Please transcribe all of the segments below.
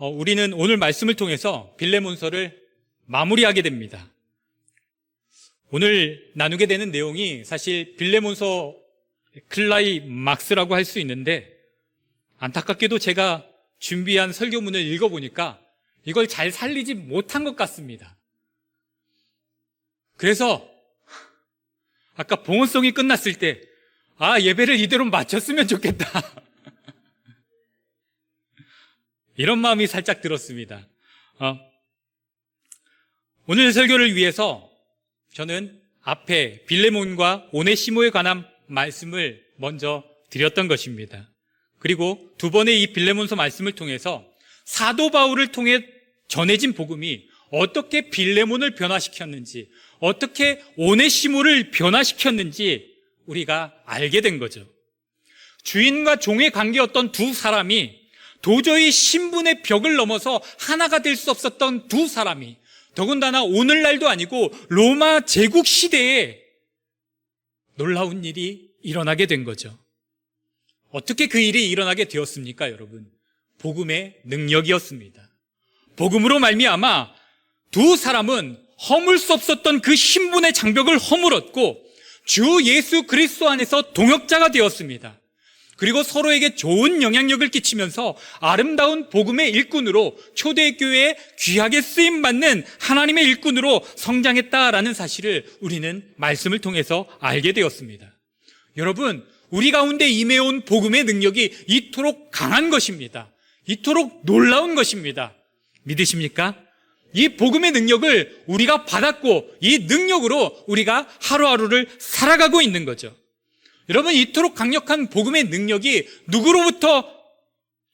우리는 오늘 말씀을 통해서 빌레몬서를 마무리하게 됩니다. 오늘 나누게 되는 내용이 사실 빌레몬서 클라이막스라고 할 수 있는데, 안타깝게도 제가 준비한 설교문을 읽어보니까 이걸 잘 살리지 못한 것 같습니다. 그래서 아까 봉헌송이 끝났을 때 예배를 이대로 마쳤으면 좋겠다 이런 마음이 살짝 들었습니다. 오늘 설교를 위해서 저는 앞에 빌레몬과 오네시모에 관한 말씀을 먼저 드렸던 것입니다. 그리고 두 번의 이 빌레몬서 말씀을 통해서 사도 바울을 통해 전해진 복음이 어떻게 빌레몬을 변화시켰는지, 어떻게 오네시모를 변화시켰는지 우리가 알게 된 거죠. 주인과 종의 관계였던 두 사람이, 도저히 신분의 벽을 넘어서 하나가 될 수 없었던 두 사람이, 더군다나 오늘날도 아니고 로마 제국 시대에 놀라운 일이 일어나게 된 거죠. 어떻게 그 일이 일어나게 되었습니까, 여러분? 복음의 능력이었습니다. 복음으로 말미암아 두 사람은 허물 수 없었던 그 신분의 장벽을 허물었고 주 예수 그리스도 안에서 동역자가 되었습니다. 그리고 서로에게 좋은 영향력을 끼치면서 아름다운 복음의 일꾼으로, 초대교회에 귀하게 쓰임받는 하나님의 일꾼으로 성장했다라는 사실을 우리는 말씀을 통해서 알게 되었습니다. 여러분, 우리 가운데 임해온 복음의 능력이 이토록 강한 것입니다. 이토록 놀라운 것입니다. 믿으십니까? 이 복음의 능력을 우리가 받았고 이 능력으로 우리가 하루하루를 살아가고 있는 거죠. 여러분, 이토록 강력한 복음의 능력이 누구로부터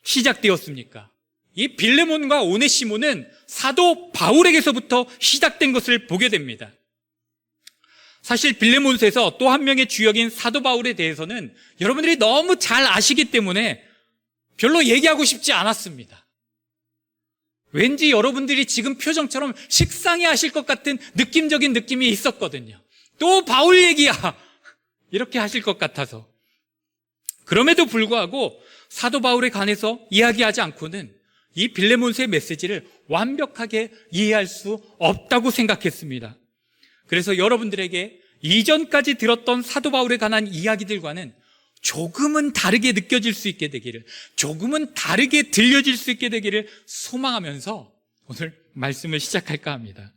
시작되었습니까? 이 빌레몬과 오네시모는 사도 바울에게서부터 시작된 것을 보게 됩니다. 사실 빌레몬서에서 또 한 명의 주역인 사도 바울에 대해서는 여러분들이 너무 잘 아시기 때문에 별로 얘기하고 싶지 않았습니다. 왠지 여러분들이 지금 표정처럼 식상해 하실 것 같은 느낌적인 느낌이 있었거든요. 또 바울 얘기야, 이렇게 하실 것 같아서. 그럼에도 불구하고 사도 바울에 관해서 이야기하지 않고는 이 빌레몬서의 메시지를 완벽하게 이해할 수 없다고 생각했습니다. 그래서 여러분들에게 이전까지 들었던 사도 바울에 관한 이야기들과는 조금은 다르게 느껴질 수 있게 되기를, 조금은 다르게 들려질 수 있게 되기를 소망하면서 오늘 말씀을 시작할까 합니다.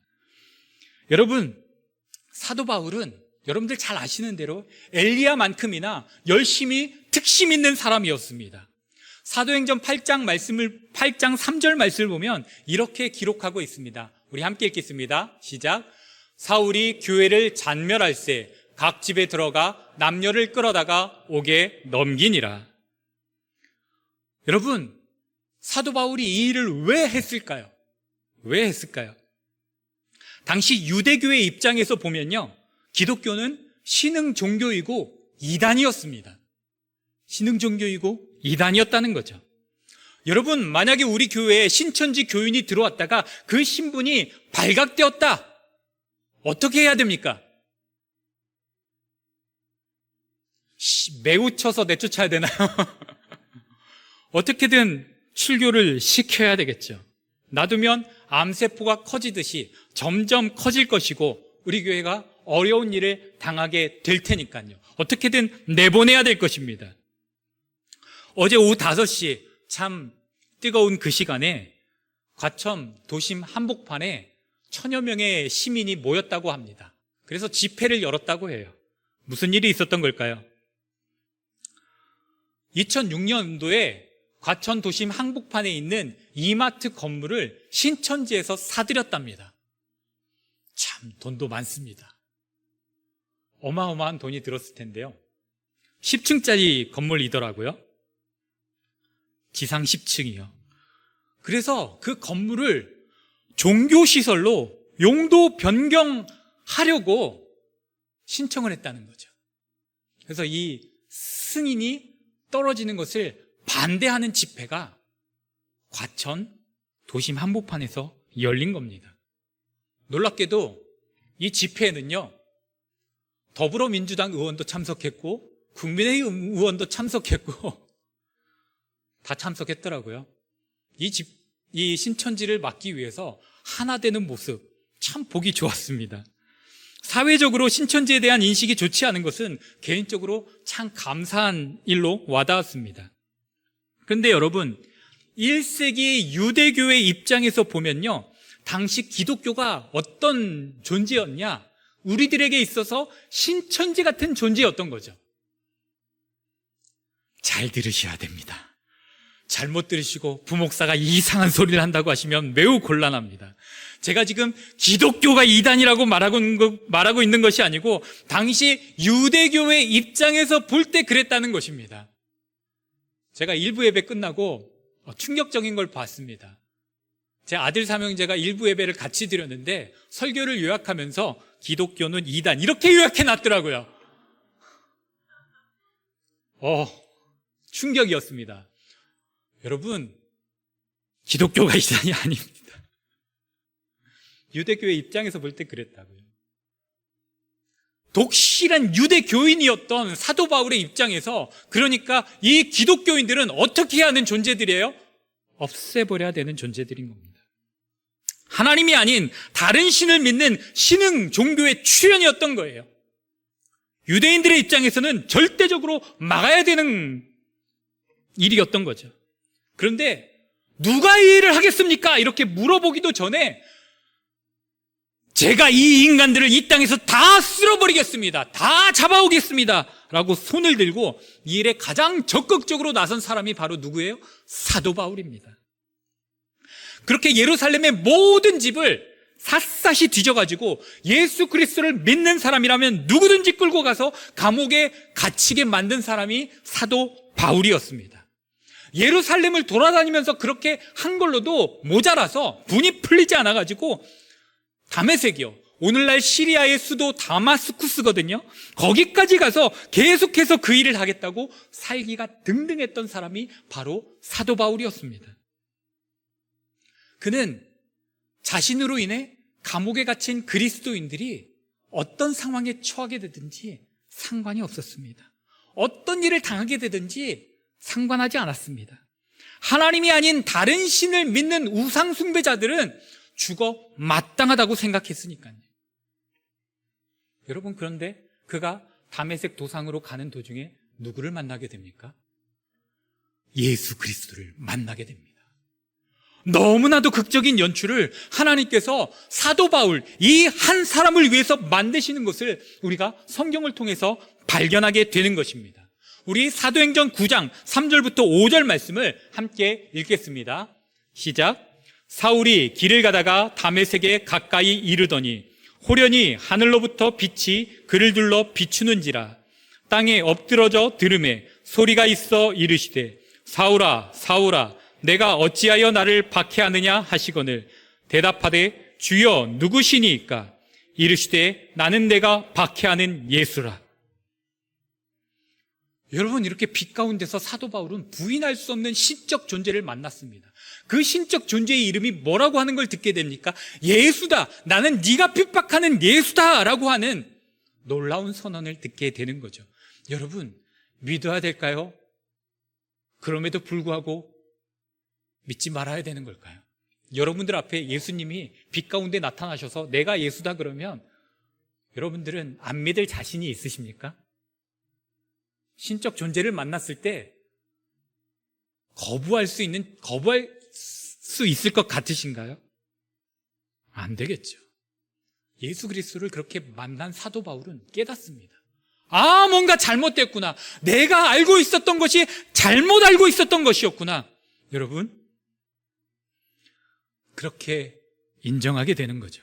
여러분, 사도 바울은 여러분들 잘 아시는 대로 엘리야만큼이나 열심히 특심 있는 사람이었습니다. 사도행전 8장 3절 말씀을 보면 이렇게 기록하고 있습니다. 우리 함께 읽겠습니다. 시작. 사울이 교회를 잔멸할세 각 집에 들어가 남녀를 끌어다가 옥에 넘기니라. 여러분, 사도 바울이 이 일을 왜 했을까요? 왜 했을까요? 당시 유대교의 입장에서 보면요, 기독교는 신흥 종교이고 이단이었습니다. 신흥 종교이고 이단이었다는 거죠. 여러분, 만약에 우리 교회에 신천지 교인이 들어왔다가 그 신분이 발각되었다, 어떻게 해야 됩니까? 매우 쳐서 내쫓아야 되나요? 어떻게든 출교를 시켜야 되겠죠. 놔두면 암세포가 커지듯이 점점 커질 것이고 우리 교회가 어려운 일을 당하게 될 테니까요. 어떻게든 내보내야 될 것입니다. 어제 오후 5시 참 뜨거운 그 시간에 과천 도심 한복판에 1000여 명의 시민이 모였다고 합니다. 그래서 집회를 열었다고 해요. 무슨 일이 있었던 걸까요? 2006년도에 과천 도심 한복판에 있는 이마트 건물을 신천지에서 사들였답니다. 참 돈도 많습니다. 어마어마한 돈이 들었을 텐데요. 10층짜리 건물이더라고요. 지상 10층이요. 그래서 그 건물을 종교시설로 용도 변경하려고 신청을 했다는 거죠. 그래서 이 승인이 떨어지는 것을 반대하는 집회가 과천 도심 한복판에서 열린 겁니다. 놀랍게도 이 집회에는요, 더불어민주당 의원도 참석했고 국민의힘 의원도 참석했고 다 참석했더라고요. 이 신천지를 맡기 위해서 하나 되는 모습, 참 보기 좋았습니다. 사회적으로 신천지에 대한 인식이 좋지 않은 것은 개인적으로 참 감사한 일로 와닿았습니다. 그런데 여러분, 1세기 유대교의 입장에서 보면요, 당시 기독교가 어떤 존재였냐? 우리들에게 있어서 신천지 같은 존재였던 거죠. 잘 들으셔야 됩니다. 잘못 들으시고 부목사가 이상한 소리를 한다고 하시면 매우 곤란합니다. 제가 지금 기독교가 이단이라고 말하고 있는 것이 아니고 당시 유대교의 입장에서 볼 때 그랬다는 것입니다. 제가 일부 예배 끝나고 충격적인 걸 봤습니다. 제 아들 삼형제가 일부 예배를 같이 드렸는데 설교를 요약하면서 기독교는 이단 이렇게 요약해 놨더라고요. 충격이었습니다. 여러분, 기독교가 이단이 아닙니다. 유대교의 입장에서 볼 때 그랬다고요. 독실한 유대교인이었던 사도 바울의 입장에서, 그러니까 이 기독교인들은 어떻게 해야 하는 존재들이에요? 없애버려야 되는 존재들인 겁니다. 하나님이 아닌 다른 신을 믿는 신흥 종교의 출현이었던 거예요. 유대인들의 입장에서는 절대적으로 막아야 되는 일이었던 거죠. 그런데 누가 이 일을 하겠습니까? 이렇게 물어보기도 전에 제가 이 인간들을 이 땅에서 다 쓸어버리겠습니다. 다 잡아오겠습니다. 라고 손을 들고 이 일에 가장 적극적으로 나선 사람이 바로 누구예요? 사도 바울입니다. 그렇게 예루살렘의 모든 집을 샅샅이 뒤져가지고 예수 그리스도를 믿는 사람이라면 누구든지 끌고 가서 감옥에 갇히게 만든 사람이 사도 바울이었습니다. 예루살렘을 돌아다니면서 그렇게 한 걸로도 모자라서 분이 풀리지 않아가지고 다메섹이요, 오늘날 시리아의 수도 다마스쿠스거든요. 거기까지 가서 계속해서 그 일을 하겠다고 살기가 등등했던 사람이 바로 사도 바울이었습니다. 그는 자신으로 인해 감옥에 갇힌 그리스도인들이 어떤 상황에 처하게 되든지 상관이 없었습니다. 어떤 일을 당하게 되든지 상관하지 않았습니다. 하나님이 아닌 다른 신을 믿는 우상 숭배자들은 죽어 마땅하다고 생각했으니까요. 여러분, 그런데 그가 다메섹 도상으로 가는 도중에 누구를 만나게 됩니까? 예수 그리스도를 만나게 됩니다. 너무나도 극적인 연출을 하나님께서 사도 바울, 이 한 사람을 위해서 만드시는 것을 우리가 성경을 통해서 발견하게 되는 것입니다. 우리 사도행전 9장 3절부터 5절 말씀을 함께 읽겠습니다. 시작. 사울이 길을 가다가 다메섹에 가까이 이르더니 호련히 하늘로부터 빛이 그를 둘러 비추는지라. 땅에 엎드러져 들음에 소리가 있어 이르시되 사울아 사울아 내가 어찌하여 나를 박해하느냐 하시거늘 대답하되 주여 누구시니까? 이르시되 나는 내가 박해하는 예수라. 여러분, 이렇게 빛 가운데서 사도 바울은 부인할 수 없는 신적 존재를 만났습니다. 그 신적 존재의 이름이 뭐라고 하는 걸 듣게 됩니까? 예수다. 나는 네가 핍박하는 예수다 라고 하는 놀라운 선언을 듣게 되는 거죠. 여러분, 믿어야 될까요? 그럼에도 불구하고 믿지 말아야 되는 걸까요? 여러분들 앞에 예수님이 빛 가운데 나타나셔서 내가 예수다 그러면 여러분들은 안 믿을 자신이 있으십니까? 신적 존재를 만났을 때 거부할 수 있을 것 같으신가요? 안 되겠죠. 예수 그리스도를 그렇게 만난 사도 바울은 깨닫습니다. 아, 뭔가 잘못됐구나. 내가 알고 있었던 것이 잘못 알고 있었던 것이었구나. 여러분, 그렇게 인정하게 되는 거죠.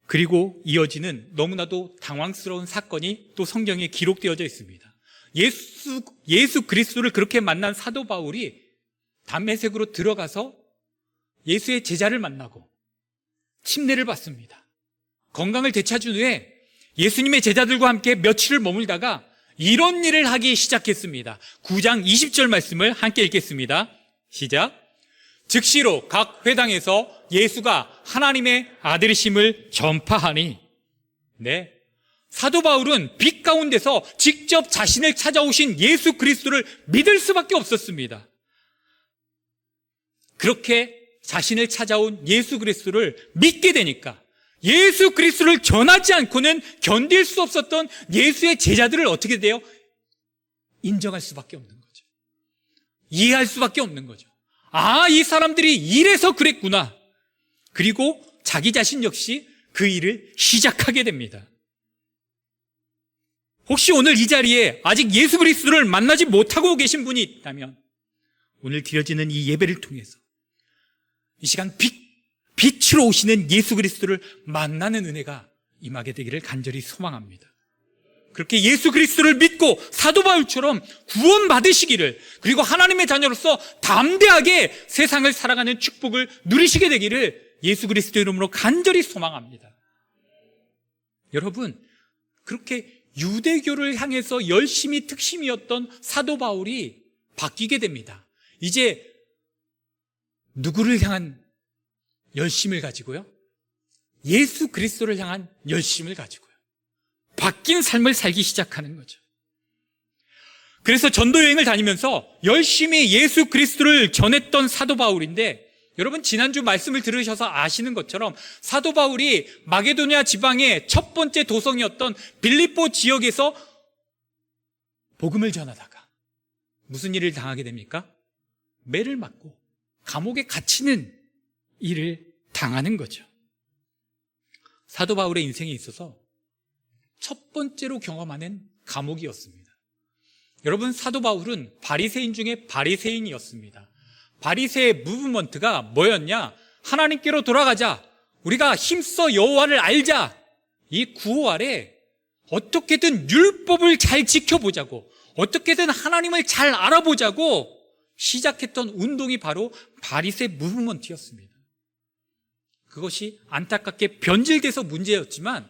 그리고 이어지는 너무나도 당황스러운 사건이 또 성경에 기록되어져 있습니다. 예수 그리스도를 그렇게 만난 사도 바울이 다메섹으로 들어가서 예수의 제자를 만나고 침례를 받습니다. 건강을 되찾은 후에 예수님의 제자들과 함께 며칠을 머물다가 이런 일을 하기 시작했습니다. 9장 20절 말씀을 함께 읽겠습니다. 시작. 즉시로 각 회당에서 예수가 하나님의 아들이심을 전파하니. 네, 사도 바울은 빛 가운데서 직접 자신을 찾아오신 예수 그리스도를 믿을 수밖에 없었습니다. 그렇게 자신을 찾아온 예수 그리스도를 믿게 되니까 예수 그리스도를 전하지 않고는 견딜 수 없었던 예수의 제자들을 어떻게 돼요? 인정할 수밖에 없는 거죠. 이해할 수밖에 없는 거죠. 아, 이 사람들이 이래서 그랬구나. 그리고 자기 자신 역시 그 일을 시작하게 됩니다. 혹시 오늘 이 자리에 아직 예수 그리스도를 만나지 못하고 계신 분이 있다면 오늘 드려지는 이 예배를 통해서 이 시간 빛으로 오시는 예수 그리스도를 만나는 은혜가 임하게 되기를 간절히 소망합니다. 그렇게 예수 그리스도를 믿고 사도 바울처럼 구원 받으시기를, 그리고 하나님의 자녀로서 담대하게 세상을 살아가는 축복을 누리시게 되기를 예수 그리스도 이름으로 간절히 소망합니다. 여러분, 그렇게 유대교를 향해서 열심히 특심이었던 사도 바울이 바뀌게 됩니다. 이제 누구를 향한 열심을 가지고요? 예수 그리스도를 향한 열심을 가지고요. 바뀐 삶을 살기 시작하는 거죠. 그래서 전도 여행을 다니면서 열심히 예수 그리스도를 전했던 사도 바울인데, 여러분 지난주 말씀을 들으셔서 아시는 것처럼 사도 바울이 마게도냐 지방의 첫 번째 도성이었던 빌립보 지역에서 복음을 전하다가 무슨 일을 당하게 됩니까? 매를 맞고 감옥에 갇히는 일을 당하는 거죠. 사도 바울의 인생에 있어서 첫 번째로 경험하는 감옥이었습니다. 여러분, 사도 바울은 바리새인 중에 바리새인이었습니다. 바리새의 무브먼트가 뭐였냐? 하나님께로 돌아가자, 우리가 힘써 여호와를 알자, 이 구호 아래 어떻게든 율법을 잘 지켜보자고, 어떻게든 하나님을 잘 알아보자고 시작했던 운동이 바로 바리새 무브먼트였습니다. 그것이 안타깝게 변질돼서 문제였지만,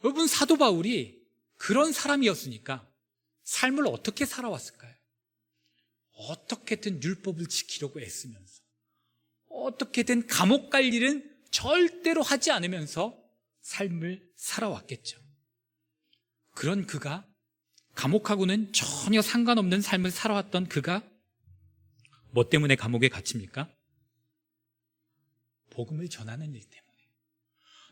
여러분, 사도 바울이 그런 사람이었으니까 삶을 어떻게 살아왔을까요? 어떻게든 율법을 지키려고 애쓰면서, 어떻게든 감옥 갈 일은 절대로 하지 않으면서 삶을 살아왔겠죠. 그런 그가, 감옥하고는 전혀 상관없는 삶을 살아왔던 그가 뭐 때문에 감옥에 갇힙니까? 복음을 전하는 일 때문에.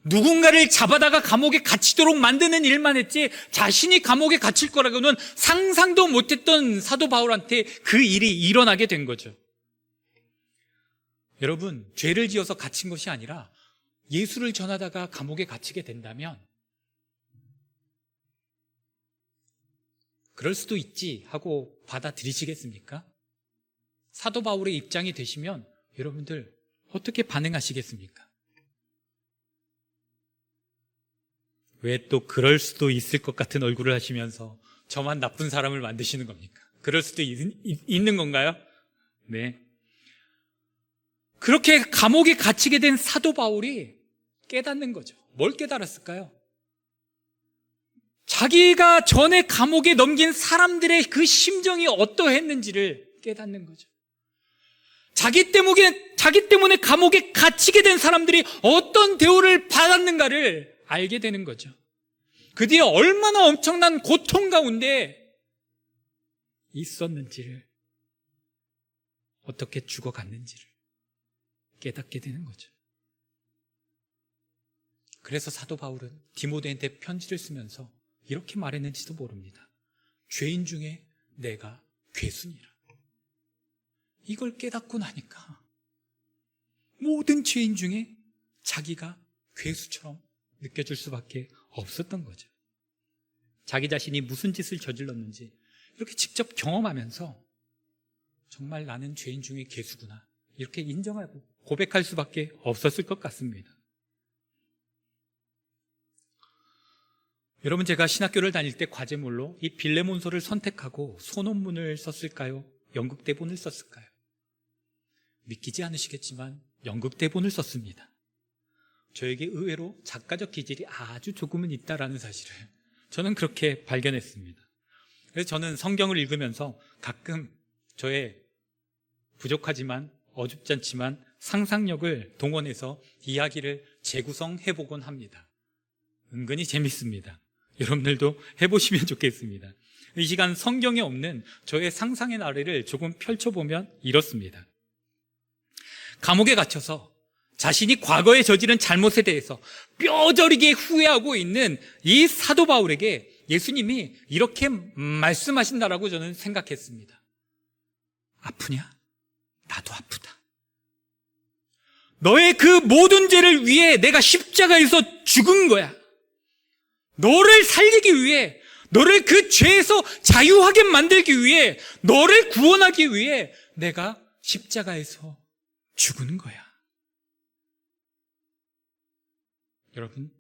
누군가를 잡아다가 감옥에 갇히도록 만드는 일만 했지 자신이 감옥에 갇힐 거라고는 상상도 못했던 사도 바울한테 그 일이 일어나게 된 거죠. 여러분, 죄를 지어서 갇힌 것이 아니라 예수를 전하다가 감옥에 갇히게 된다면 그럴 수도 있지 하고 받아들이시겠습니까? 사도 바울의 입장이 되시면 여러분들 어떻게 반응하시겠습니까? 왜 또 그럴 수도 있을 것 같은 얼굴을 하시면서 저만 나쁜 사람을 만드시는 겁니까? 그럴 수도 있는 건가요? 네. 그렇게 감옥에 갇히게 된 사도 바울이 깨닫는 거죠. 뭘 깨달았을까요? 자기가 전에 감옥에 넘긴 사람들의 그 심정이 어떠했는지를 깨닫는 거죠. 자기 때문에 감옥에 갇히게 된 사람들이 어떤 대우를 받았는가를 알게 되는 거죠. 그 뒤에 얼마나 엄청난 고통 가운데 있었는지를, 어떻게 죽어갔는지를 깨닫게 되는 거죠. 그래서 사도 바울은 디모데한테 편지를 쓰면서 이렇게 말했는지도 모릅니다. 죄인 중에 내가 괴순이라. 이걸 깨닫고 나니까 모든 죄인 중에 자기가 괴수처럼 느껴질 수밖에 없었던 거죠. 자기 자신이 무슨 짓을 저질렀는지 이렇게 직접 경험하면서 정말 나는 죄인 중에 괴수구나, 이렇게 인정하고 고백할 수밖에 없었을 것 같습니다. 여러분, 제가 신학교를 다닐 때 과제물로 이 빌레몬서를 선택하고 소논문을 썼을까요? 연극 대본을 썼을까요? 믿기지 않으시겠지만 연극 대본을 썼습니다. 저에게 의외로 작가적 기질이 아주 조금은 있다라는 사실을 저는 그렇게 발견했습니다. 그래서 저는 성경을 읽으면서 가끔 저의 부족하지만 어줍지 않지만 상상력을 동원해서 이야기를 재구성해보곤 합니다. 은근히 재밌습니다. 여러분들도 해보시면 좋겠습니다. 이 시간 성경에 없는 저의 상상의 나래를 조금 펼쳐보면 이렇습니다. 감옥에 갇혀서 자신이 과거에 저지른 잘못에 대해서 뼈저리게 후회하고 있는 이 사도 바울에게 예수님이 이렇게 말씀하신다라고 저는 생각했습니다. 아프냐? 나도 아프다. 너의 그 모든 죄를 위해 내가 십자가에서 죽은 거야. 너를 살리기 위해, 너를 그 죄에서 자유하게 만들기 위해, 너를 구원하기 위해 내가 십자가에서 죽은 거야. 여러분,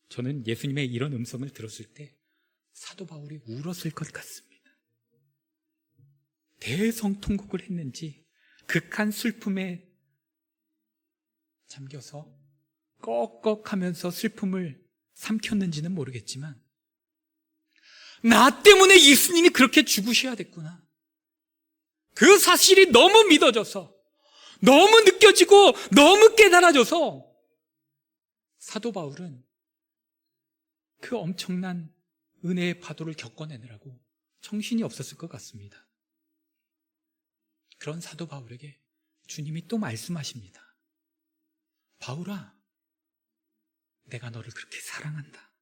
저는 예수님의 이런 음성을 들었을 때 사도 바울이 울었을 것 같습니다. 대성통곡을 했는지 극한 슬픔에 잠겨서 꺽꺽하면서 슬픔을 삼켰는지는 모르겠지만 나 때문에 예수님이 그렇게 죽으셔야 됐구나. 그 사실이 너무 믿어져서, 너무 느껴지고 너무 깨달아져서 사도 바울은 그 엄청난 은혜의 파도를 겪어내느라고 정신이 없었을 것 같습니다. 그런 사도 바울에게 주님이 또 말씀하십니다. 바울아, 내가 너를 그렇게 사랑한다.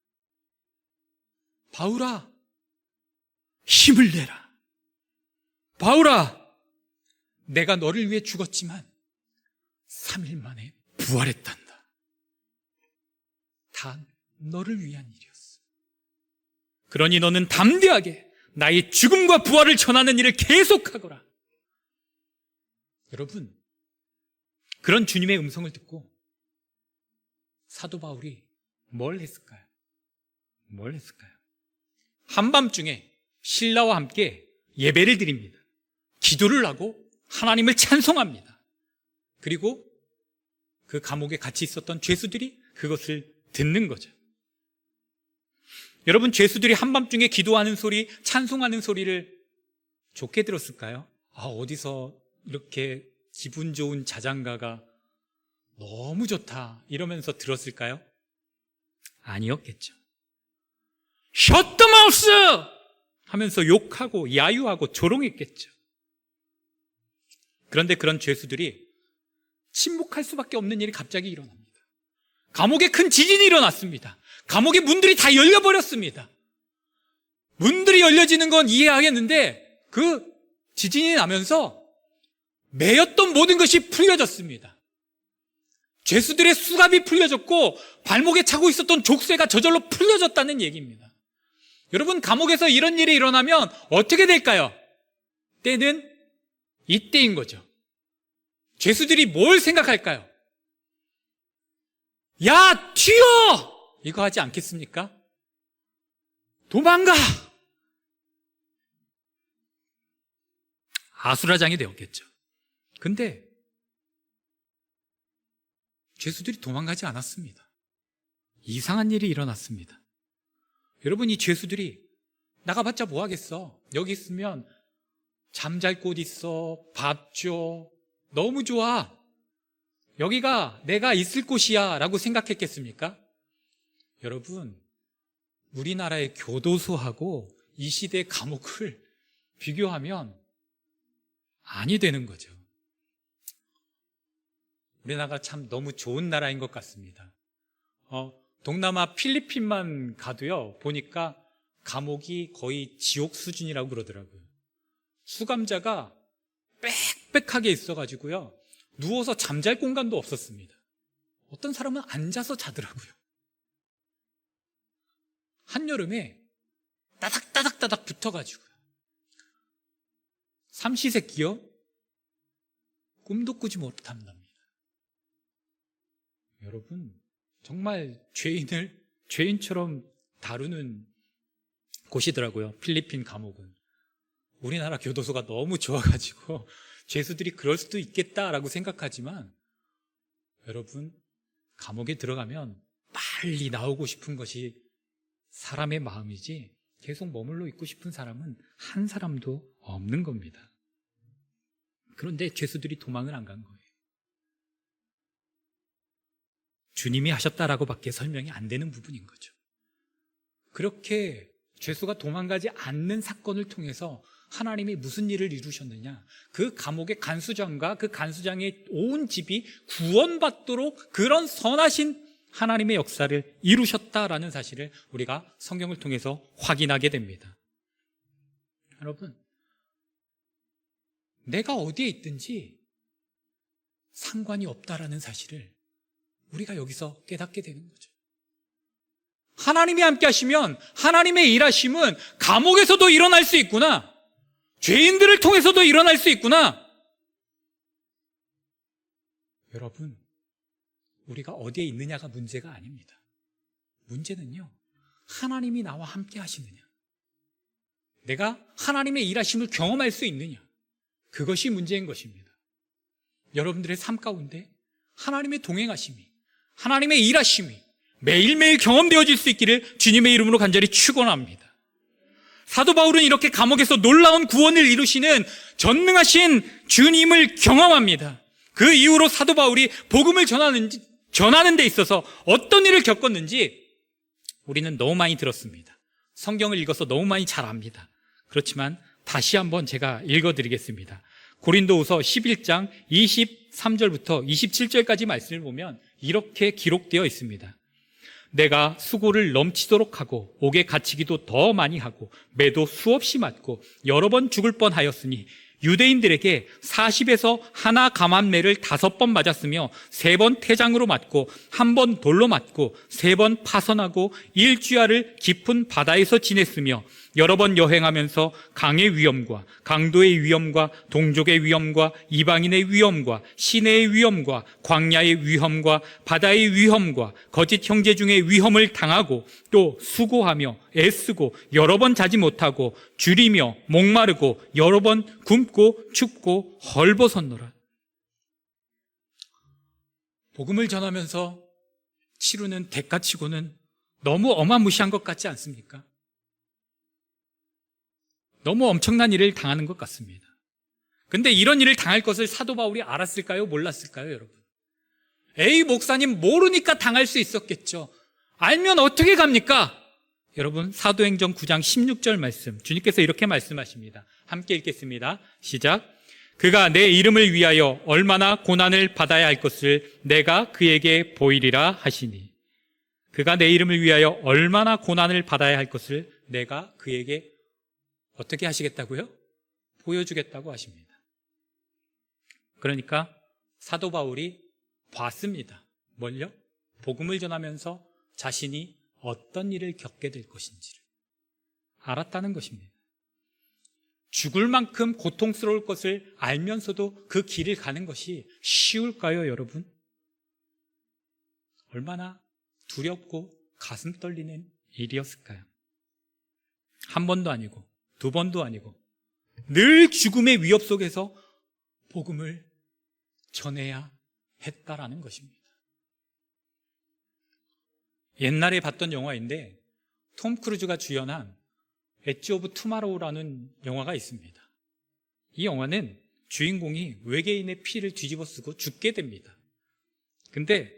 바울아, 힘을 내라. 바울아, 내가 너를 위해 죽었지만 3일 만에 부활했단다. 다 너를 위한 일이었어. 그러니 너는 담대하게 나의 죽음과 부활을 전하는 일을 계속하거라. 여러분, 그런 주님의 음성을 듣고 사도 바울이 뭘 했을까요? 뭘 했을까요? 한밤중에 신라와 함께 예배를 드립니다. 기도를 하고 하나님을 찬송합니다. 그리고 그 감옥에 같이 있었던 죄수들이 그것을 듣는 거죠. 여러분, 죄수들이 한밤중에 기도하는 소리, 찬송하는 소리를 좋게 들었을까요? 어디서 이렇게 기분 좋은 자장가가 너무 좋다 이러면서 들었을까요? 아니었겠죠. Shut the mouth! 하면서 욕하고 야유하고 조롱했겠죠. 그런데 그런 죄수들이 침묵할 수밖에 없는 일이 갑자기 일어납니다. 감옥에 큰 지진이 일어났습니다. 감옥의 문들이 다 열려버렸습니다. 문들이 열려지는 건 이해하겠는데 그 지진이 나면서 매였던 모든 것이 풀려졌습니다. 죄수들의 수갑이 풀려졌고 발목에 차고 있었던 족쇄가 저절로 풀려졌다는 얘기입니다. 여러분, 감옥에서 이런 일이 일어나면 어떻게 될까요? 때는 이때인 거죠. 죄수들이 뭘 생각할까요? 야, 튀어! 이거 하지 않겠습니까? 도망가! 아수라장이 되었겠죠. 근데 죄수들이 도망가지 않았습니다. 이상한 일이 일어났습니다. 여러분, 이 죄수들이 나가봤자 뭐 하겠어? 여기 있으면 잠잘 곳 있어, 밥 줘, 너무 좋아. 여기가 내가 있을 곳이야 라고 생각했겠습니까? 여러분, 우리나라의 교도소하고 이 시대의 감옥을 비교하면 아니 되는 거죠. 우리나라가 참 너무 좋은 나라인 것 같습니다. 동남아 필리핀만 가도요, 보니까 감옥이 거의 지옥 수준이라고 그러더라고요. 수감자가 빽빽하게 있어가지고요, 누워서 잠잘 공간도 없었습니다. 어떤 사람은 앉아서 자더라고요. 한여름에 따닥따닥따닥 붙어가지고요. 삼시세끼요? 꿈도 꾸지 못합니다. 여러분, 정말 죄인을 죄인처럼 다루는 곳이더라고요, 필리핀 감옥은. 우리나라 교도소가 너무 좋아가지고 죄수들이 그럴 수도 있겠다라고 생각하지만, 여러분, 감옥에 들어가면 빨리 나오고 싶은 것이 사람의 마음이지 계속 머물러 있고 싶은 사람은 한 사람도 없는 겁니다. 그런데 죄수들이 도망을 안 간 거예요. 주님이 하셨다라고 밖에 설명이 안 되는 부분인 거죠. 그렇게 죄수가 도망가지 않는 사건을 통해서 하나님이 무슨 일을 이루셨느냐? 그 감옥의 간수장과 그 간수장의 온 집이 구원받도록 그런 선하신 하나님의 역사를 이루셨다라는 사실을 우리가 성경을 통해서 확인하게 됩니다. 여러분, 내가 어디에 있든지 상관이 없다라는 사실을 우리가 여기서 깨닫게 되는 거죠. 하나님이 함께 하시면 하나님의 일하심은 감옥에서도 일어날 수 있구나. 죄인들을 통해서도 일어날 수 있구나. 여러분, 우리가 어디에 있느냐가 문제가 아닙니다. 문제는요, 하나님이 나와 함께 하시느냐, 내가 하나님의 일하심을 경험할 수 있느냐, 그것이 문제인 것입니다. 여러분들의 삶 가운데 하나님의 동행하심이, 하나님의 일하심이 매일매일 경험되어질 수 있기를 주님의 이름으로 간절히 축원합니다. 사도 바울은 이렇게 감옥에서 놀라운 구원을 이루시는 전능하신 주님을 경험합니다. 그 이후로 사도 바울이 복음을 전하는 데 있어서 어떤 일을 겪었는지 우리는 너무 많이 들었습니다. 성경을 읽어서 너무 많이 잘 압니다. 그렇지만 다시 한번 제가 읽어드리겠습니다. 고린도후서 11장 23절부터 27절까지 말씀을 보면 이렇게 기록되어 있습니다. 내가 수고를 넘치도록 하고 옥에 갇히기도 더 많이 하고 매도 수없이 맞고 여러 번 죽을 뻔하였으니 유대인들에게 40에서 하나 감한매를 5번 맞았으며 3번 태장으로 맞고 1번 돌로 맞고 3번 파선하고 1주야를 깊은 바다에서 지냈으며 여러 번 여행하면서 강의 위험과 강도의 위험과 동족의 위험과 이방인의 위험과 시내의 위험과 광야의 위험과 바다의 위험과 거짓 형제 중의 위험을 당하고 또 수고하며 애쓰고 여러 번 자지 못하고 줄이며 목마르고 여러 번 굶고 춥고 헐벗었노라. 복음을 전하면서 치르는 대가치고는 너무 어마무시한 것 같지 않습니까? 너무 엄청난 일을 당하는 것 같습니다. 근데 이런 일을 당할 것을 사도 바울이 알았을까요? 몰랐을까요, 여러분? 에이, 목사님, 모르니까 당할 수 있었겠죠. 알면 어떻게 갑니까? 여러분, 사도행전 9장 16절 말씀, 주님께서 이렇게 말씀하십니다. 함께 읽겠습니다. 시작. 그가 내 이름을 위하여 얼마나 고난을 받아야 할 것을 내가 그에게 보이리라 하시니. 그가 내 이름을 위하여 얼마나 고난을 받아야 할 것을 내가 그에게 어떻게 하시겠다고요? 보여주겠다고 하십니다. 그러니까 사도 바울이 봤습니다. 뭘요? 복음을 전하면서 자신이 어떤 일을 겪게 될 것인지를 알았다는 것입니다. 죽을 만큼 고통스러울 것을 알면서도 그 길을 가는 것이 쉬울까요, 여러분? 얼마나 두렵고 가슴 떨리는 일이었을까요? 한 번도 아니고 2번도 아니고 늘 죽음의 위협 속에서 복음을 전해야 했다라는 것입니다. 옛날에 봤던 영화인데 톰 크루즈가 주연한 엣지 오브 투마로우라는 영화가 있습니다. 이 영화는 주인공이 외계인의 피를 뒤집어 쓰고 죽게 됩니다. 근데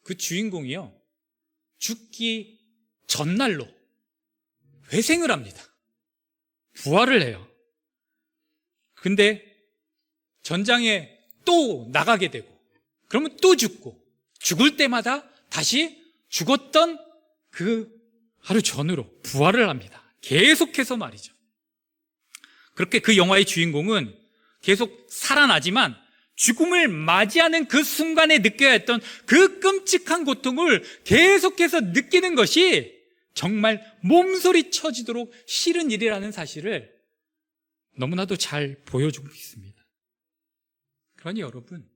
그 주인공이요, 죽기 전날로 회생을 합니다. 부활을 해요. 근데 전장에 또 나가게 되고, 그러면 또 죽고, 죽을 때마다 다시 죽었던 그 하루 전으로 부활을 합니다. 계속해서 말이죠. 그렇게 그 영화의 주인공은 계속 살아나지만 죽음을 맞이하는 그 순간에 느껴야 했던 그 끔찍한 고통을 계속해서 느끼는 것이 정말 몸소리 쳐지도록 싫은 일이라는 사실을 너무나도 잘 보여주고 있습니다. 그러니 여러분,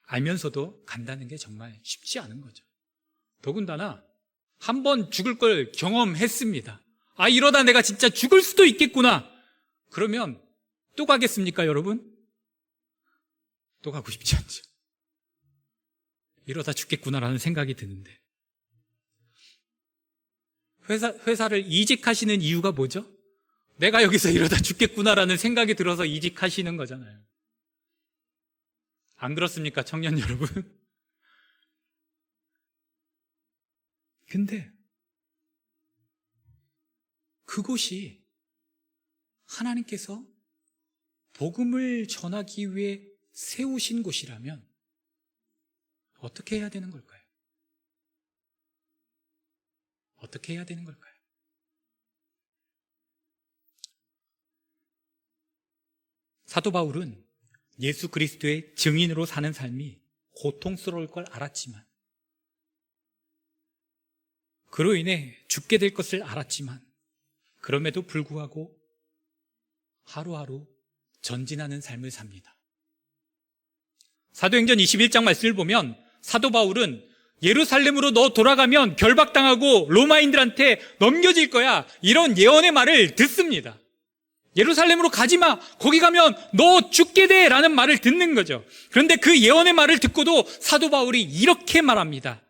알면서도 간다는 게 정말 쉽지 않은 거죠. 더군다나 한 번 죽을 걸 경험했습니다. 이러다 내가 진짜 죽을 수도 있겠구나. 그러면 또 가겠습니까, 여러분? 또 가고 싶지 않죠. 이러다 죽겠구나라는 생각이 드는데, 회사를 이직하시는 이유가 뭐죠? 내가 여기서 이러다 죽겠구나라는 생각이 들어서 이직하시는 거잖아요. 안 그렇습니까, 청년 여러분? 근데 그곳이 하나님께서 복음을 전하기 위해 세우신 곳이라면 어떻게 해야 되는 걸까요? 어떻게 해야 되는 걸까요? 사도 바울은 예수 그리스도의 증인으로 사는 삶이 고통스러울 걸 알았지만, 그로 인해 죽게 될 것을 알았지만, 그럼에도 불구하고 하루하루 전진하는 삶을 삽니다. 사도행전 21장 말씀을 보면 사도 바울은 예루살렘으로 너 돌아가면 결박당하고 로마인들한테 넘겨질 거야, 이런 예언의 말을 듣습니다. 예루살렘으로 가지마, 거기 가면 너 죽게 돼 라는 말을 듣는 거죠. 그런데 그 예언의 말을 듣고도 사도 바울이 이렇게 말합니다.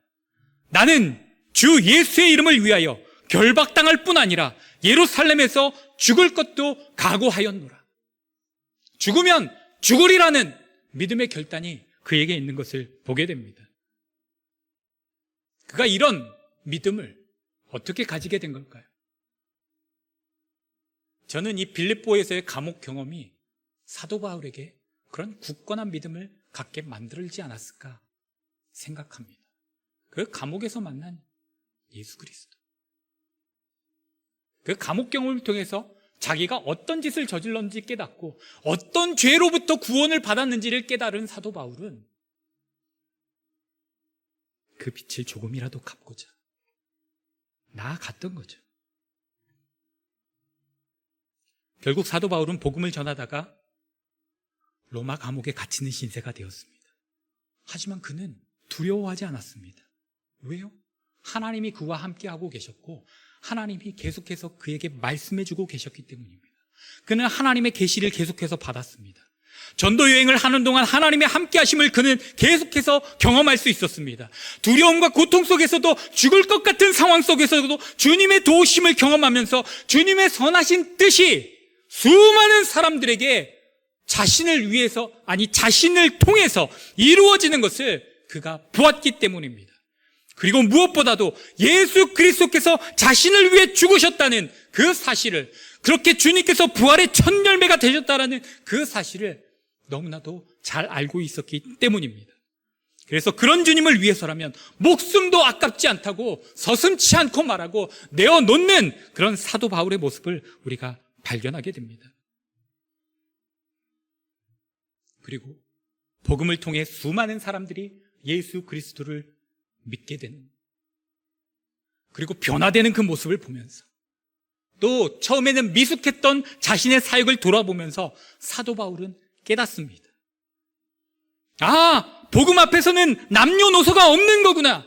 나는 주 예수의 이름을 위하여 결박당할 뿐 아니라 예루살렘에서 죽을 것도 각오하였노라. 죽으면 죽으리라는 믿음의 결단이 그에게 있는 것을 보게 됩니다. 그가 이런 믿음을 어떻게 가지게 된 걸까요? 저는 이 빌립보에서의 감옥 경험이 사도 바울에게 그런 굳건한 믿음을 갖게 만들지 않았을까 생각합니다. 그 감옥에서 만난 예수 그리스도, 그 감옥 경험을 통해서 자기가 어떤 짓을 저질렀는지 깨닫고 어떤 죄로부터 구원을 받았는지를 깨달은 사도 바울은 그 빛을 조금이라도 갚고자 나아갔던 거죠. 결국 사도 바울은 복음을 전하다가 로마 감옥에 갇히는 신세가 되었습니다. 하지만 그는 두려워하지 않았습니다. 왜요? 하나님이 그와 함께하고 계셨고 하나님이 계속해서 그에게 말씀해주고 계셨기 때문입니다. 그는 하나님의 계시를 계속해서 받았습니다. 전도 여행을 하는 동안 하나님의 함께하심을 그는 계속해서 경험할 수 있었습니다. 두려움과 고통 속에서도, 죽을 것 같은 상황 속에서도 주님의 도우심을 경험하면서 주님의 선하신 뜻이 수많은 사람들에게 자신을 위해서, 아니 자신을 통해서 이루어지는 것을 그가 보았기 때문입니다. 그리고 무엇보다도 예수 그리스도께서 자신을 위해 죽으셨다는 그 사실을, 그렇게 주님께서 부활의 첫 열매가 되셨다는 그 사실을 너무나도 잘 알고 있었기 때문입니다. 그래서 그런 주님을 위해서라면 목숨도 아깝지 않다고 서슴지 않고 말하고 내어놓는 그런 사도 바울의 모습을 우리가 발견하게 됩니다. 그리고 복음을 통해 수많은 사람들이 예수 그리스도를 믿게 되는, 그리고 변화되는 그 모습을 보면서, 또 처음에는 미숙했던 자신의 사역을 돌아보면서 사도 바울은 깨닫습니다. 아, 복음 앞에서는 남녀노소가 없는 거구나,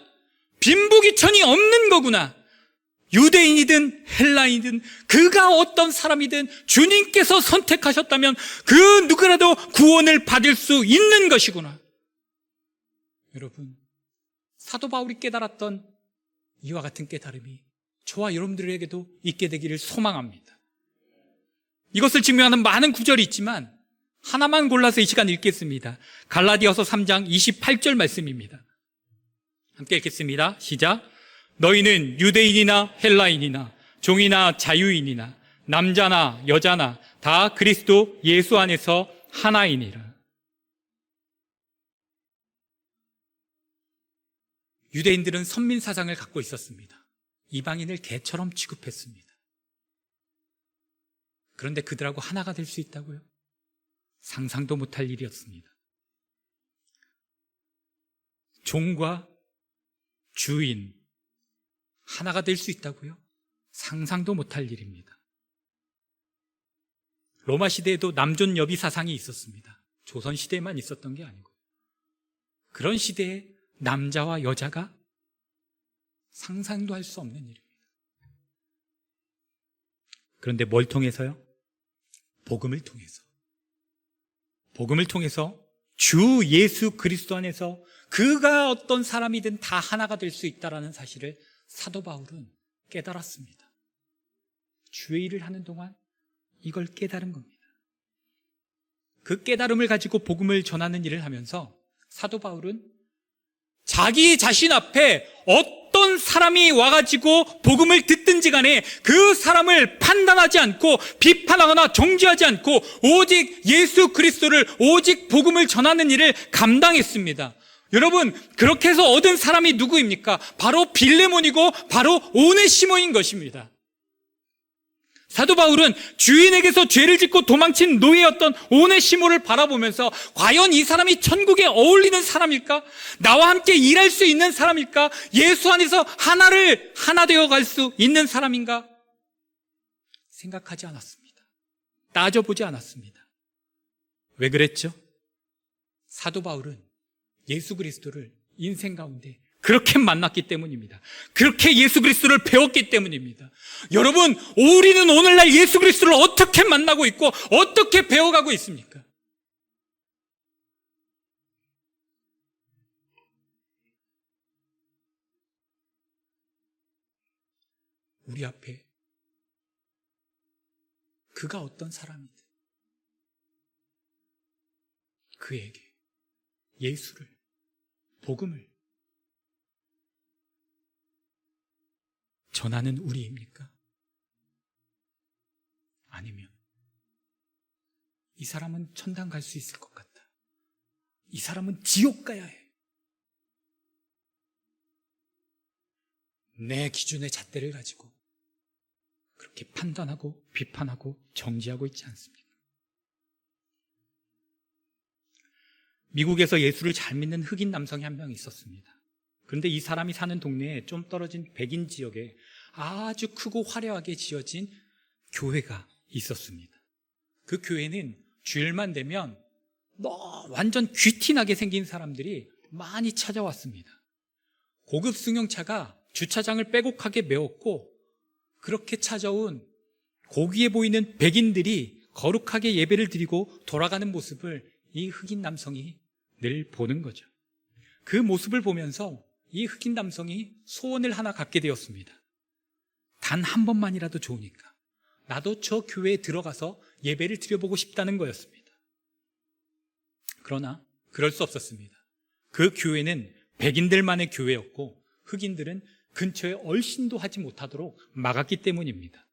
빈부귀천이 없는 거구나. 유대인이든 헬라인이든 그가 어떤 사람이든 주님께서 선택하셨다면 그 누구라도 구원을 받을 수 있는 것이구나. 여러분, 사도 바울이 깨달았던 이와 같은 깨달음이 저와 여러분들에게도 있게 되기를 소망합니다. 이것을 증명하는 많은 구절이 있지만 하나만 골라서 이 시간 읽겠습니다. 갈라디아서 3장 28절 말씀입니다. 함께 읽겠습니다. 시작. 너희는 유대인이나 헬라인이나 종이나 자유인이나 남자나 여자나 다 그리스도 예수 안에서 하나이니라. 유대인들은 선민 사상을 갖고 있었습니다. 이방인을 개처럼 취급했습니다. 그런데 그들하고 하나가 될 수 있다고요? 상상도 못할 일이었습니다. 종과 주인 하나가 될 수 있다고요? 상상도 못할 일입니다. 로마 시대에도 남존 여비 사상이 있었습니다. 조선 시대에만 있었던 게 아니고, 그런 시대에 남자와 여자가 상상도 할 수 없는 일입니다. 그런데 뭘 통해서요? 복음을 통해서. 복음을 통해서 주 예수 그리스도 안에서 그가 어떤 사람이든 다 하나가 될 수 있다는 사실을 사도 바울은 깨달았습니다. 주의 일을 하는 동안 이걸 깨달은 겁니다. 그 깨달음을 가지고 복음을 전하는 일을 하면서 사도 바울은 자기 자신 앞에 어떤 어떤 사람이 와가지고 복음을 듣든지 간에 그 사람을 판단하지 않고 비판하거나 정죄하지 않고 오직 예수 그리스도를, 오직 복음을 전하는 일을 감당했습니다. 여러분, 그렇게 해서 얻은 사람이 누구입니까? 바로 빌레몬이고 바로 오네시모인 것입니다. 사도 바울은 주인에게서 죄를 짓고 도망친 노예였던 오네시모를 바라보면서 과연 이 사람이 천국에 어울리는 사람일까? 나와 함께 일할 수 있는 사람일까? 예수 안에서 하나 되어 갈 수 있는 사람인가? 생각하지 않았습니다. 따져보지 않았습니다. 왜 그랬죠? 사도 바울은 예수 그리스도를 인생 가운데 그렇게 만났기 때문입니다. 그렇게 예수 그리스도를 배웠기 때문입니다. 여러분, 우리는 오늘날 예수 그리스도를 어떻게 만나고 있고 어떻게 배워가고 있습니까? 우리 앞에 그가 어떤 사람이든 그에게 예수를, 복음을 전하는 우리입니까? 아니면 이 사람은 천당 갈 수 있을 것 같다, 이 사람은 지옥 가야 해, 내 기준의 잣대를 가지고 그렇게 판단하고 비판하고 정지하고 있지 않습니까? 미국에서 예수를 잘 믿는 흑인 남성이 한 명 있었습니다. 그런데 이 사람이 사는 동네에 좀 떨어진 백인 지역에 아주 크고 화려하게 지어진 교회가 있었습니다. 그 교회는 주일만 되면 완전 귀티나게 생긴 사람들이 많이 찾아왔습니다. 고급 승용차가 주차장을 빼곡하게 메웠고, 그렇게 찾아온 고귀해 보이는 백인들이 거룩하게 예배를 드리고 돌아가는 모습을 이 흑인 남성이 늘 보는 거죠. 그 모습을 보면서 이 흑인 남성이 소원을 하나 갖게 되었습니다. 단 한 번만이라도 좋으니까 나도 저 교회에 들어가서 예배를 드려보고 싶다는 거였습니다. 그러나 그럴 수 없었습니다. 그 교회는 백인들만의 교회였고 흑인들은 근처에 얼씬도 하지 못하도록 막았기 때문입니다.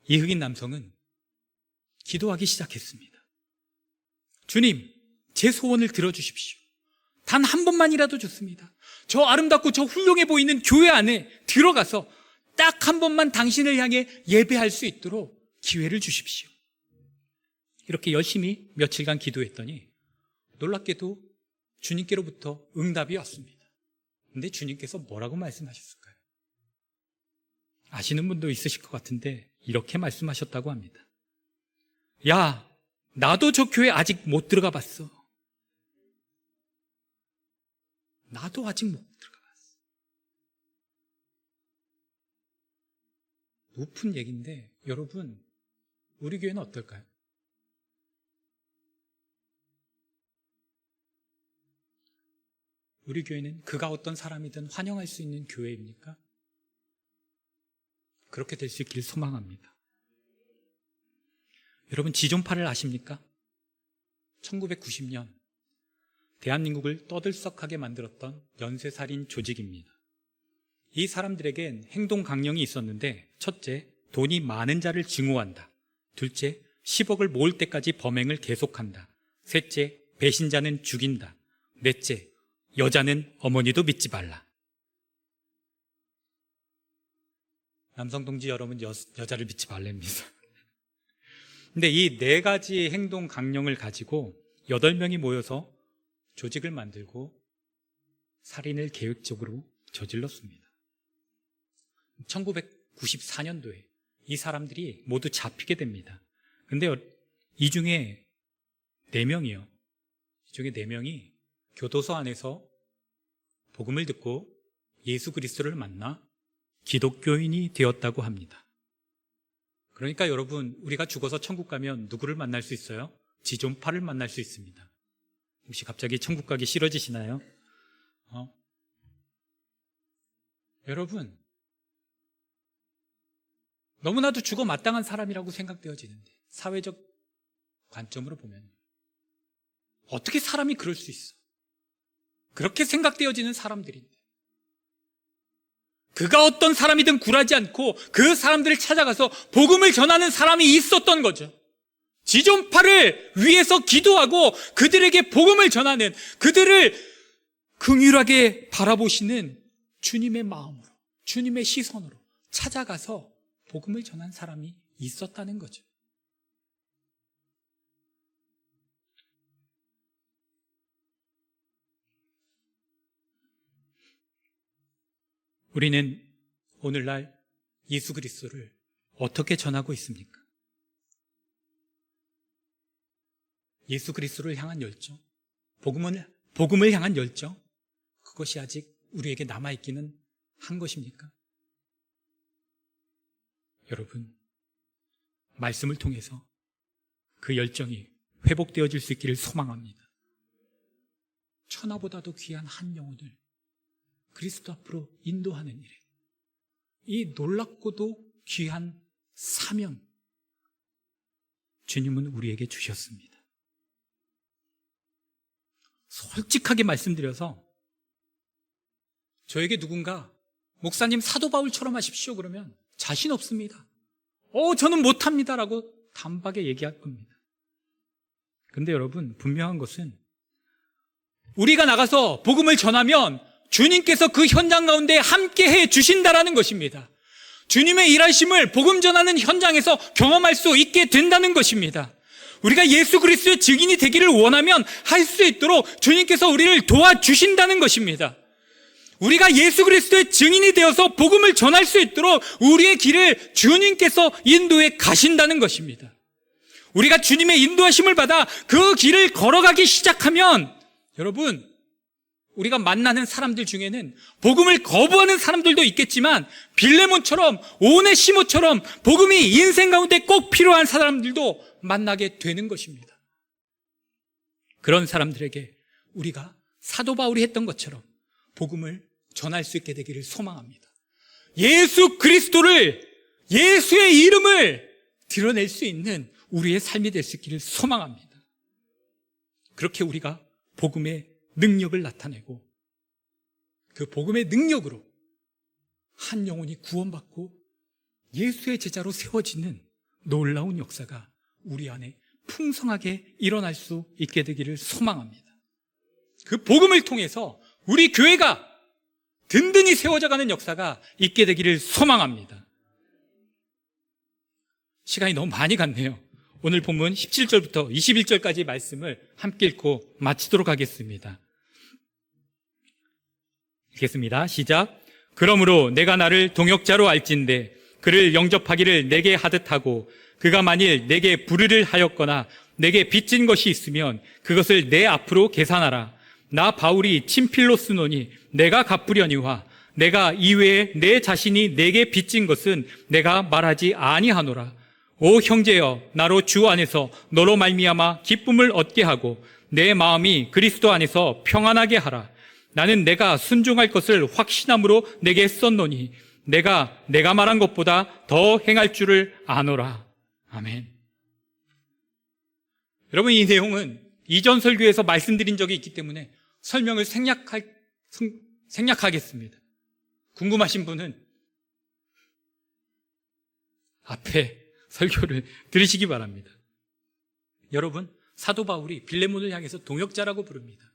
이 흑인 남성은 기도하기 시작했습니다. 주님, 제 소원을 들어주십시오. 단 한 번만이라도 좋습니다. 저 아름답고 저 훌륭해 보이는 교회 안에 들어가서 딱 한 번만 당신을 향해 예배할 수 있도록 기회를 주십시오. 이렇게 열심히 며칠간 기도했더니 놀랍게도 주님께로부터 응답이 왔습니다. 근데 주님께서 뭐라고 말씀하셨을까요? 아시는 분도 있으실 것 같은데 이렇게 말씀하셨다고 합니다. 야, 나도 저 교회 아직 못 들어가 봤어. 나도 아직 못 들어가 봤어. 높은 얘기인데 여러분, 우리 교회는 어떨까요? 우리 교회는 그가 어떤 사람이든 환영할 수 있는 교회입니까? 그렇게 될 수 있길 소망합니다. 여러분, 지존파를 아십니까? 1990년 대한민국을 떠들썩하게 만들었던 연쇄살인 조직입니다. 이 사람들에겐 행동 강령이 있었는데, 첫째, 돈이 많은 자를 증오한다. 둘째, 10억을 모을 때까지 범행을 계속한다. 셋째, 배신자는 죽인다. 넷째, 여자는 어머니도 믿지 말라. 남성 동지 여러분, 여자를 믿지 말랍니다. 근데 이 네 가지 행동 강령을 가지고 8명이 모여서 조직을 만들고 살인을 계획적으로 저질렀습니다. 1994년도에 이 사람들이 모두 잡히게 됩니다. 근데 이 중에 4명이요. 이 중에 4명이 교도소 안에서 복음을 듣고 예수 그리스도를 만나 기독교인이 되었다고 합니다. 그러니까 여러분, 우리가 죽어서 천국 가면 누구를 만날 수 있어요? 지존파를 만날 수 있습니다. 혹시 갑자기 천국 가기 싫어지시나요? 여러분, 너무나도 죽어 마땅한 사람이라고 생각되어지는데, 사회적 관점으로 보면 어떻게 사람이 그럴 수 있어? 그렇게 생각되어지는 사람들인데 그가 어떤 사람이든 굴하지 않고 그 사람들을 찾아가서 복음을 전하는 사람이 있었던 거죠. 지존파를 위해서 기도하고 그들에게 복음을 전하는, 그들을 긍휼하게 바라보시는 주님의 마음으로, 주님의 시선으로 찾아가서 복음을 전한 사람이 있었다는 거죠. 우리는 오늘날 예수 그리스도를 어떻게 전하고 있습니까? 예수 그리스도를 향한 열정, 복음을 향한 열정, 그것이 아직 우리에게 남아있기는 한 것입니까? 여러분, 말씀을 통해서 그 열정이 회복되어질 수 있기를 소망합니다. 천하보다도 귀한 한 영혼을 그리스도 앞으로 인도하는 일에 이 놀랍고도 귀한 사명, 주님은 우리에게 주셨습니다. 솔직하게 말씀드려서 저에게 누군가 목사님 사도 바울처럼 하십시오 그러면 자신 없습니다. 저는 못합니다라고 단박에 얘기할 겁니다. 그런데 여러분, 분명한 것은 우리가 나가서 복음을 전하면 주님께서 그 현장 가운데 함께 해 주신다라는 것입니다. 주님의 일하심을 복음 전하는 현장에서 경험할 수 있게 된다는 것입니다. 우리가 예수 그리스도의 증인이 되기를 원하면 할 수 있도록 주님께서 우리를 도와주신다는 것입니다. 우리가 예수 그리스도의 증인이 되어서 복음을 전할 수 있도록 우리의 길을 주님께서 인도해 가신다는 것입니다. 우리가 주님의 인도하심을 받아 그 길을 걸어가기 시작하면 여러분, 우리가 만나는 사람들 중에는 복음을 거부하는 사람들도 있겠지만 빌레몬처럼 오네시모처럼 복음이 인생 가운데 꼭 필요한 사람들도 만나게 되는 것입니다. 그런 사람들에게 우리가 사도 바울이 했던 것처럼 복음을 전할 수 있게 되기를 소망합니다. 예수 그리스도를, 예수의 이름을 드러낼 수 있는 우리의 삶이 될 수 있기를 소망합니다. 그렇게 우리가 복음의 능력을 나타내고 그 복음의 능력으로 한 영혼이 구원받고 예수의 제자로 세워지는 놀라운 역사가 우리 안에 풍성하게 일어날 수 있게 되기를 소망합니다. 그 복음을 통해서 우리 교회가 든든히 세워져가는 역사가 있게 되기를 소망합니다. 시간이 너무 많이 갔네요. 오늘 본문 17절부터 21절까지 말씀을 함께 읽고 마치도록 하겠습니다. 읽겠습니다. 시작. 그러므로 내가 나를 동역자로 알진대 그를 영접하기를 내게 하듯 하고 그가 만일 내게 불의를 하였거나 내게 빚진 것이 있으면 그것을 내 앞으로 계산하라. 나 바울이 친필로 쓰노니 내가 갚으려니와 내가 이외에 내 자신이 내게 빚진 것은 내가 말하지 아니하노라. 오 형제여, 나로 주 안에서 너로 말미암아 기쁨을 얻게 하고 내 마음이 그리스도 안에서 평안하게 하라. 나는 내가 순종할 것을 확신함으로 내게 썼노니 내가 말한 것보다 더 행할 줄을 아노라. 아멘. 여러분, 이 내용은 이전 설교에서 말씀드린 적이 있기 때문에 설명을 생략하겠습니다. 궁금하신 분은 앞에 설교를 들으시기 바랍니다. 여러분, 사도 바울이 빌레몬을 향해서 동역자라고 부릅니다.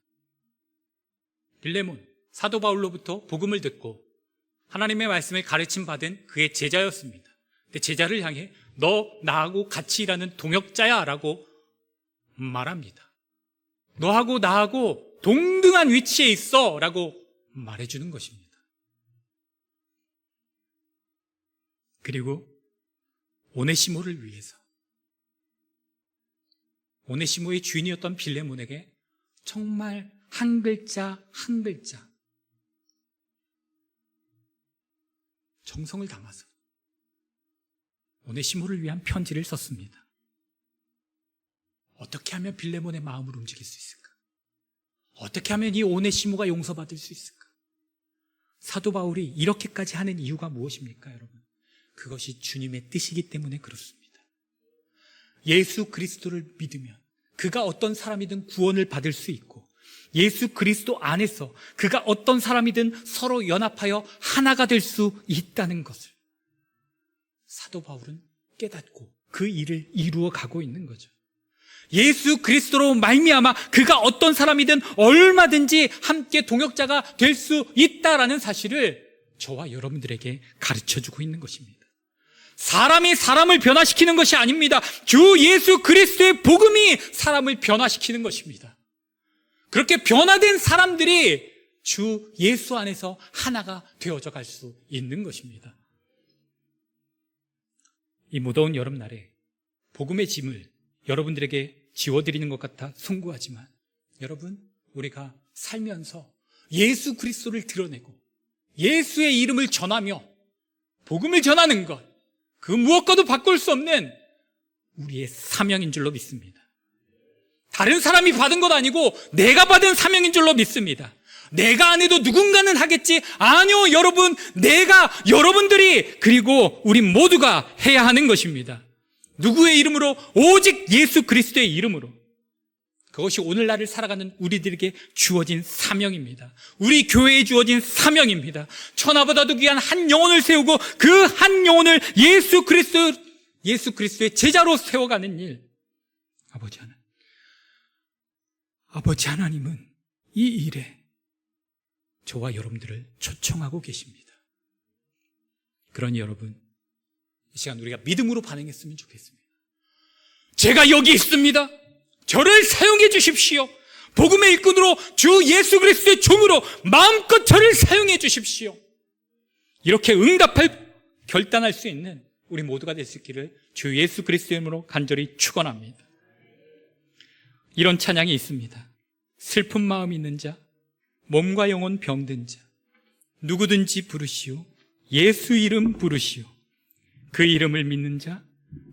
빌레몬, 사도 바울로부터 복음을 듣고 하나님의 말씀을 가르침 받은 그의 제자였습니다. 근데 제자를 향해 너 나하고 같이 일하는 동역자야 라고 말합니다. 너하고 나하고 동등한 위치에 있어 라고 말해주는 것입니다. 그리고 오네시모를 위해서 오네시모의 주인이었던 빌레몬에게 정말 한 글자 한 글자 정성을 담아서 오네시모를 위한 편지를 썼습니다. 어떻게 하면 빌레몬의 마음을 움직일 수 있을까? 어떻게 하면 이 오네시모가 용서받을 수 있을까? 사도 바울이 이렇게까지 하는 이유가 무엇입니까, 여러분? 그것이 주님의 뜻이기 때문에 그렇습니다. 예수 그리스도를 믿으면 그가 어떤 사람이든 구원을 받을 수 있고 예수 그리스도 안에서 그가 어떤 사람이든 서로 연합하여 하나가 될 수 있다는 것을 사도 바울은 깨닫고 그 일을 이루어 가고 있는 거죠. 예수 그리스도로 말미암아 그가 어떤 사람이든 얼마든지 함께 동역자가 될 수 있다라는 사실을 저와 여러분들에게 가르쳐주고 있는 것입니다. 사람이 사람을 변화시키는 것이 아닙니다. 주 예수 그리스도의 복음이 사람을 변화시키는 것입니다. 그렇게 변화된 사람들이 주 예수 안에서 하나가 되어져 갈 수 있는 것입니다. 이 무더운 여름날에 복음의 짐을 여러분들에게 지워드리는 것 같아 송구하지만 여러분, 우리가 살면서 예수 그리스도를 드러내고 예수의 이름을 전하며 복음을 전하는 것, 그 무엇과도 바꿀 수 없는 우리의 사명인 줄로 믿습니다. 다른 사람이 받은 것 아니고 내가 받은 사명인 줄로 믿습니다. 내가 안 해도 누군가는 하겠지. 아니요, 여러분, 여러분들이, 그리고 우리 모두가 해야 하는 것입니다. 누구의 이름으로? 오직 예수 그리스도의 이름으로. 그것이 오늘날을 살아가는 우리들에게 주어진 사명입니다. 우리 교회에 주어진 사명입니다. 천하보다도 귀한 한 영혼을 세우고 그 한 영혼을 예수 그리스도의 제자로 세워가는 일. 아버지 하나님은 이 일에 저와 여러분들을 초청하고 계십니다. 그러니 여러분, 이 시간 우리가 믿음으로 반응했으면 좋겠습니다. 제가 여기 있습니다. 저를 사용해 주십시오. 복음의 일꾼으로 주 예수 그리스도의 종으로 마음껏 저를 사용해 주십시오. 이렇게 결단할 수 있는 우리 모두가 될 수 있기를 주 예수 그리스도의 이름으로 간절히 축원합니다. 이런 찬양이 있습니다. 슬픈 마음 있는 자, 몸과 영혼 병든 자, 누구든지 부르시오. 예수 이름 부르시오. 그 이름을 믿는 자,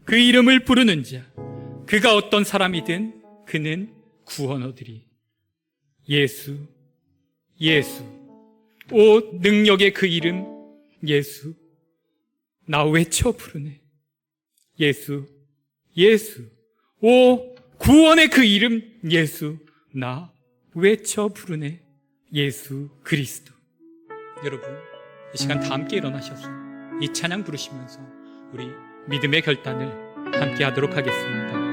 그 이름을 부르는 자, 그가 어떤 사람이든 그는 구원 얻으리. 예수, 예수. 오 능력의 그 이름 예수. 나 외쳐 부르네. 예수, 예수. 오 구원의 그 이름 예수. 나 외쳐 부르네. 예수 그리스도. 여러분, 이 시간 다 함께 일어나셔서 이 찬양 부르시면서 우리 믿음의 결단을 함께 하도록 하겠습니다.